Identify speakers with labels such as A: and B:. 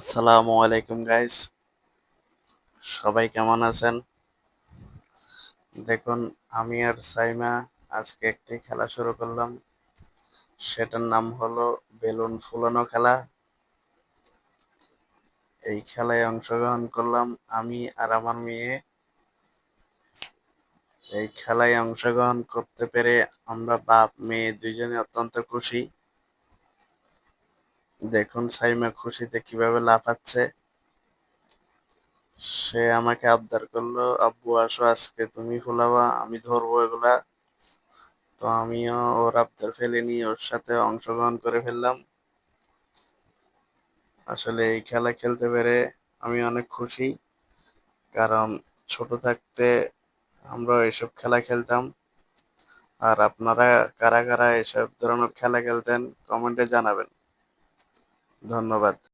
A: আসসালামু আলাইকুম গাইস, সবাই কেমন আছেন? দেখুন, আমি আর সাইমা আজকে একটি খেলা শুরু করলাম। সেটার নাম হলো বেলুন ফুলানো খেলা। এই খেলায় অংশগ্রহণ করলাম আমি আর আমার মেয়ে। এই খেলায় অংশগ্রহণ করতে পেরে আমরা বাপ মেয়ে দুইজনে অত্যন্ত খুশি। দেখুন সাইমা খুশিতে কিভাবে লাফাচ্ছে। সে আমাকে আবদার করলো, আব্বু আসো আজকে তুমি ফুলাবা, আমি ধরবো এগুলা। তো আমিও ওর আবদার ফেলে নিয়ে ওর সাথে অংশগ্রহণ করে ফেললাম। আসলে এই খেলা খেলতে পেরে আমি অনেক খুশি, কারণ ছোট থাকতে আমরা এসব খেলা খেলতাম। আর আপনারা কারা কারা এসব ধরনের খেলা খেলতেন কমেন্টে জানাবেন। ধন্যবাদ।